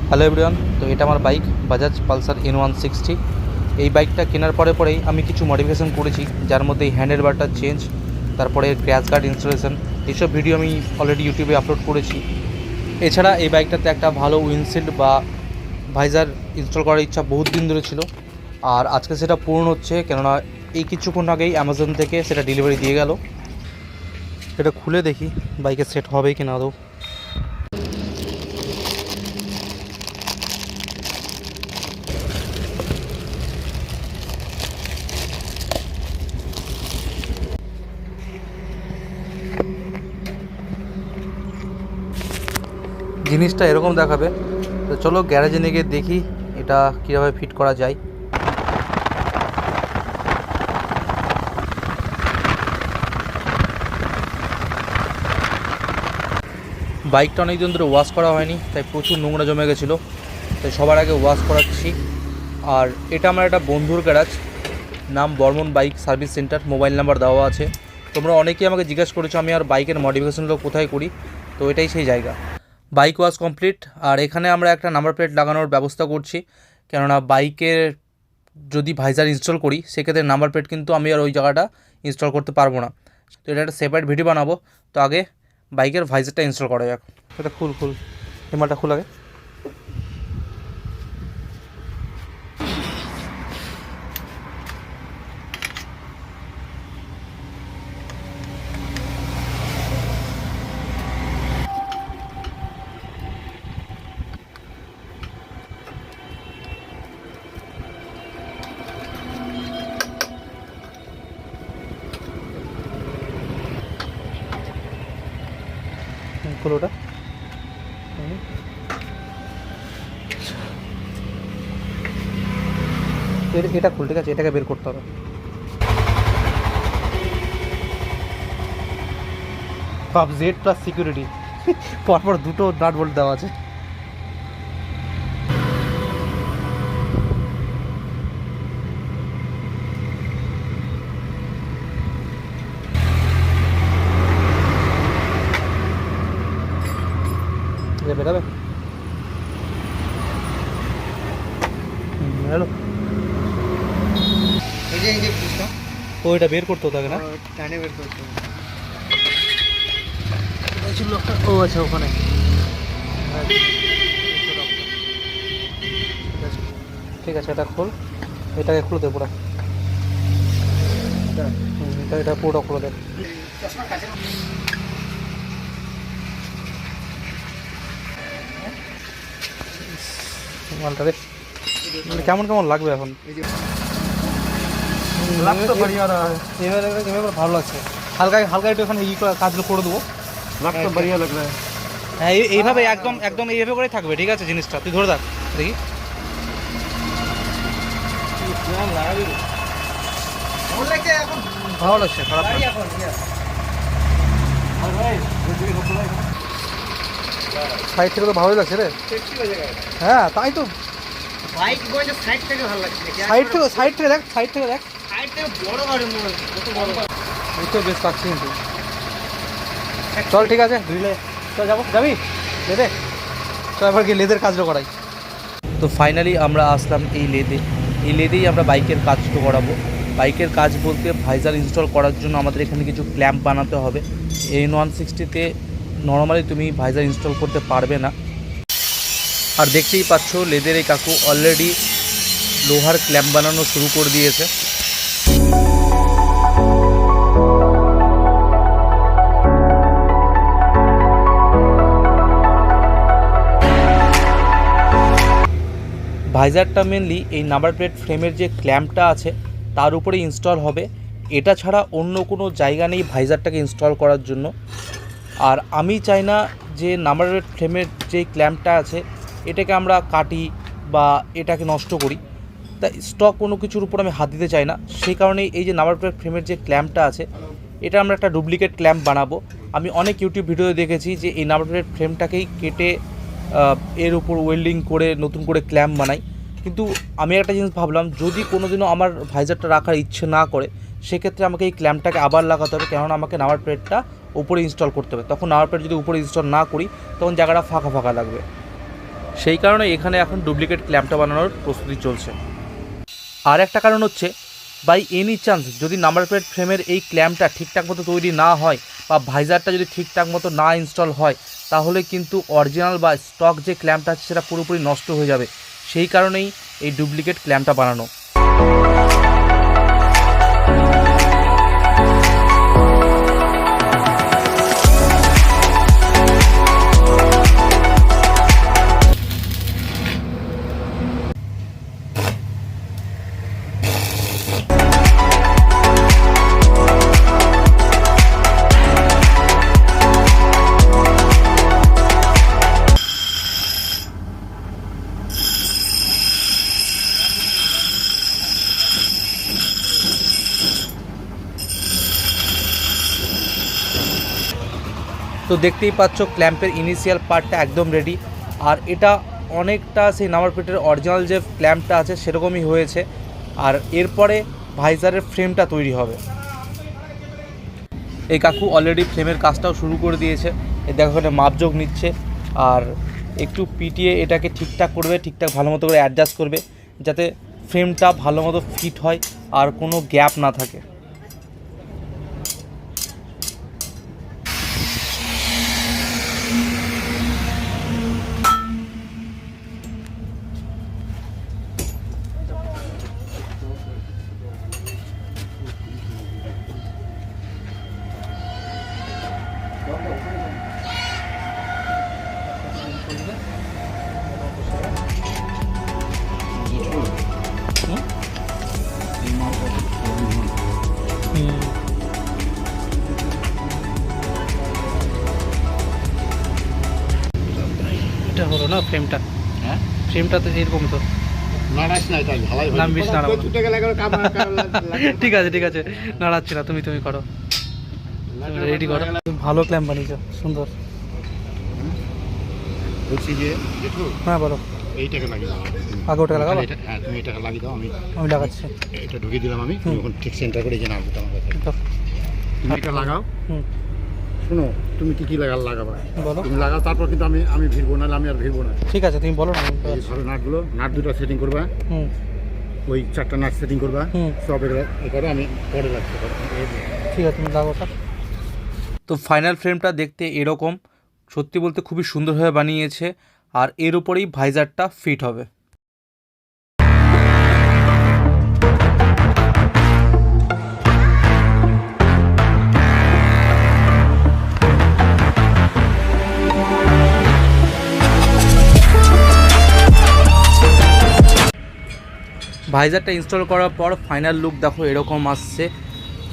Hello everyone, তো এটা আমার বাইক বাজাজ পালসার N160। এই বাইকটা কেনার পরেই আমি কিছু মডিফিকেশান করেছি, যার মধ্যে এই হ্যান্ডেল বারটা চেঞ্জ, তারপরে ক্র্যাশ গার্ড ইনস্টলেশন, এইসব ভিডিও আমি অলরেডি ইউটিউবে আপলোড করেছি। এছাড়া এই বাইকটাতে একটা ভালো উইন্ডশিল্ড বা ভাইজার ইনস্টল করার ইচ্ছা বহুত দিন ধরে ছিল, আর আজকে সেটা পূরণ হচ্ছে। কেননা এই কিছুক্ষণ আগেই অ্যামাজন থেকে সেটা ডেলিভারি দিয়ে গেল। এটা খুলে দেখি বাইকে সেট হবে কি না আদৌ। জিনিসটা এরকম দেখাবে, তো চলো গ্যারেজে নিয়ে গিয়ে দেখি এটা কীভাবে ফিট করা যায়। বাইকটা অনেক দিন ধরে ওয়াশ করা হয়নি, তাই প্রচুর নোংরা জমে গেছিলো, তাই সবার আগে ওয়াশ করাচ্ছি। আর এটা আমার একটা বন্ধুর গ্যারাজ, নাম Barman bike service centre, mobile number দেওয়া আছে। তোমরা অনেকেই আমাকে জিজ্ঞাসা করেছো আমি আর বাইকের মডিফিকেশনগুলো কোথায় করি, তো এটাই সেই জায়গা। বাইক ওয়াশ কমপ্লিট, আর এখানে আমরা একটা নাম্বার প্লেট লাগানোর ব্যবস্থা করছি। কেননা বাইকের যদি ভাইজার ইনস্টল করি, সেক্ষেত্রে নাম্বার প্লেট কিন্তু আমি আর ওই জায়গাটা ইনস্টল করতে পারবো না। তো এটা একটা সেপারেট ভিডিও বানাবো। তো আগে বাইকের ভাইজারটা ইনস্টল করা যাক। এটা খুল হিমালটা খুল আগে। খুল ওটা। এটা খুল, ঠিক আছে, এটাকে বের করতে হবে। পাব জেড প্লাস সিকিউরিটি, পরপর দুটো নাট বোল্ট দেওয়া আছে। বেরাবে হ্যালো, এই যে পিসটা ওইটা বের করতে হতো না, টানে বের করতে হবে। ও আচ্ছা, ওখানে ঠিক আছে। এটা খোল, এটাকে খুলে দে পুরো। এটা পুরোটা খুলে দে। মালটা রে কেমন কেমন লাগবে এখন? ভালো লাগছে, হালকা হালকা একটু এখানে কাজগুলো করে দেবো। হ্যাঁ, এইভাবে একদম একদম এইভাবে করে থাকবে, ঠিক আছে? জিনিসটা তুই ধরে থাক, দেখি। ভালো লাগছে, খারাপ না। সাইড থেকে তো ভালোই লাগছে রে। হ্যাঁ তাই তো, বাইক বইটা সাইড থেকে ভালো লাগছে। সাইড থেকে দেখ, সাইড থেকে দেখ, সাইড থেকে বড় গাড়ি মনে হয়, কত বড় গাড়ি। এই তো বেশ লাগছে কিন্তু। চল ঠিক আছে, ধুইলে চল, যাবি লেদে, চল এবার গিয়ে লেদের কাজটা করাই। তো ফাইনালি আমরা আসলাম এই লেদেই আমরা বাইকের কাজটা করাবো। বাইকের কাজ বলতে ভাইজার ইনস্টল করার জন্য আমাদের এখানে কিছু ক্ল্যাম্প বানাতে হবে। N160-তে নর্মালি তুমি ভাইজার ইনস্টল করতে পারবে না। আর দেখতেই পাচ্ছ লেদের এই কাকু অলরেডি লোহার ক্ল্যাম্প বানানো শুরু করে দিয়েছে। ভাইজারটা মেনলি এই নাম্বার প্লেট ফ্রেমের যে ক্ল্যাম্পটা আছে তার উপরে ইনস্টল হবে। এটা ছাড়া অন্য কোনো জায়গা নেই ভাইজারটাকে ইনস্টল করার জন্য। আর আমি চাই না যে নাম্বার প্লেট ফ্রেমের যে ক্ল্যাম্পটা আছে এটাকে আমরা কাটি বা এটাকে নষ্ট করি, তাই স্টক কোনো কিছুর উপর আমি হাত দিতে চাই না। সেই কারণেই এই যে নাম্বার প্লেট ফ্রেমের যে ক্ল্যাম্পটা আছে এটা আমরা একটা ডুপ্লিকেট ক্ল্যাম্প বানাবো। আমি অনেক ইউটিউব ভিডিওতে দেখেছি যে এই নাম্বার প্লেট ফ্রেমটাকেই কেটে এর উপর ওয়েল্ডিং করে নতুন করে ক্ল্যাম্প বানাই। কিন্তু আমি একটা জিনিস ভাবলাম, যদি কোনোদিনও আমার ভাইজারটা রাখার ইচ্ছে না করে সেক্ষেত্রে আমাকে এই ক্ল্যাম্পটাকে আবার লাগাতে হবে, কেননা আমাকে নাম্বার প্লেটটা উপরে ইনস্টল করতে হবে। তখন নাম্বার প্লেট যদি উপরে ইনস্টল না করি তখন জায়গাটা ফাঁকা ফাঁকা লাগবে। সেই কারণে এখানে এখন ডুপ্লিকেট ক্ল্যাম্পটা বানানোর প্রস্তুতি চলছে। আর একটা কারণ হচ্ছে, বাই এনি চান্স যদি নাম্বার প্লেট ফ্রেমের এই ক্ল্যাম্পটা ঠিকঠাক মতো তৈরি না হয় বা ভাইজারটা যদি ঠিকঠাক মতো না ইনস্টল হয়, তাহলে কিন্তু অরিজিনাল বা স্টক যে ক্ল্যাম্পটা আছে সেটা পুরোপুরি নষ্ট হয়ে যাবে। সেই কারণেই এই ডুপ্লিকেট ক্ল্যাম্পটা বানানো। তো দেখতেই পাচ্ছ ক্ল্যাম্পের ইনিশিয়াল পার্টটা একদম রেডি। আর এটা অনেকটা সেই নাম্বার প্লেটের অরিজিনাল যে ক্ল্যাম্পটা আছে সেরকমই হয়েছে। আর এরপরে ভাইজারের ফ্রেমটা তৈরি হবে। এই কাকু অলরেডি ফ্রেমের কাজটাও শুরু করে দিয়েছে। এই দেখো এখানে মাপযোগ নিচ্ছে আর একটু পিটিয়ে এটাকে ঠিকঠাক করবে, ঠিকঠাক ভালো মতো করে অ্যাডজাস্ট করবে যাতে ফ্রেমটা ভালো মতো ফিট হয় আর কোনো গ্যাপ না থাকে। এটা হলো না ফ্রেমটা? হ্যাঁ, ফ্রেমটা তো এরকম তো নাড়াস না, এটা ঢালাই নাম বিষ নাড়াবো। ঠিক ঠিক আছে ঠিক আছে, নাড়াচ্ছি না, তুমি করো, রেডি করো। ভালো ক্ল্যাম্প বানিয়েছো, সুন্দর। বলছি যে দেখো, হ্যাঁ বলো। এইটাকে লাগিয়ে দাও আগে ওটাকে লাগাবো? হ্যাঁ, তুমি এটাকে লাগিয়ে দাও, আমি আমি লাগাচ্ছি। এটা ঢুকিয়ে দিলাম। আমি যখন ঠিক সেন্টার করে যে নাড়বো আমার কথা, তুমি এটা লাগাও। হুম, শোনো, তুমি কি লাগাবা বলো। তুমি লাগাও, তারপর কিন্তু আমি ভিড়বো না, আমি আর ভিড়বো না। ঠিক আছে তুমি বলো না। এই ধরো নাটগুলো, নাট দুটো সেটিং করবা, হুম ওই 4টা নাট সেটিং করবা, হুম, সব এগুলো এ করো, আমি পরে লাগতে পারবো। ঠিক আছে তুমি লাগাও ওটা। তো ফাইনাল ফ্রেমটা দেখতে এরকম, সত্যি বলতে খুবই সুন্দরভাবে বানিয়েছে। আর এর উপরেই ভাইজারটা ফিট হবে। ভাইজারটা ইনস্টল করার পর ফাইনাল লুক দেখো এরকম আসছে।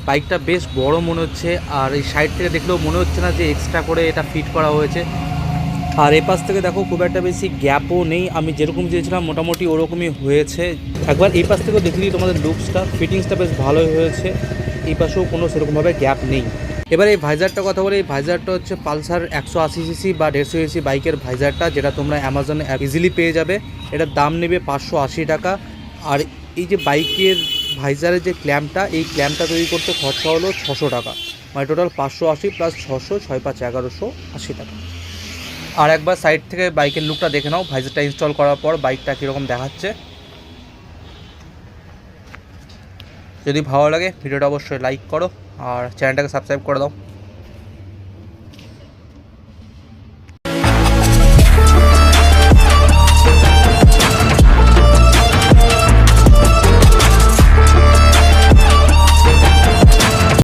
বাইকটা বেশ বড় মনে হচ্ছে, আর এই সাইড থেকে দেখলেও মনে হচ্ছে না যে এক্সট্রা করে এটা ফিট করা হয়েছে। আর এপাশ থেকে দেখো খুব একটা বেশি গ্যাপও নেই, আমি যেরকম চেয়েছিলাম মোটামুটি ওরকমই হয়েছে। একবার এই পাশ থেকেও দেখে দিই তোমাদের লুকসটা, ফিটিংসটা বেশ ভালোই হয়েছে। এই পাশেও কোনো সেরকমভাবে গ্যাপ নেই। এবার এই ভাইজারটা কথা বলে, এই ভাইজারটা হচ্ছে পালসার 180cc বা 150cc বাইকের ভাইজারটা, যেটা তোমরা অ্যামাজনে ইজিলি পেয়ে যাবে। এটার দাম নেবে 580 টাকা। আর এই যে বাইকের ভাইজারের যে ক্ল্যাম্পটা, এই ক্ল্যাম্পটা তৈরি করতে খরচা হলো 600 টাকা, মানে টোটাল 580 প্লাস 600, 6 5 1180 টাকা। আর একবার সাইড থেকে বাইকের লুকটা দেখে নাও ভাইজারটা ইনস্টল করার পর বাইকটা কীরকম দেখাচ্ছে। যদি ভালো লাগে ভিডিওটা অবশ্যই লাইক করো আর চ্যানেলটাকে সাবস্ক্রাইব করে দাও।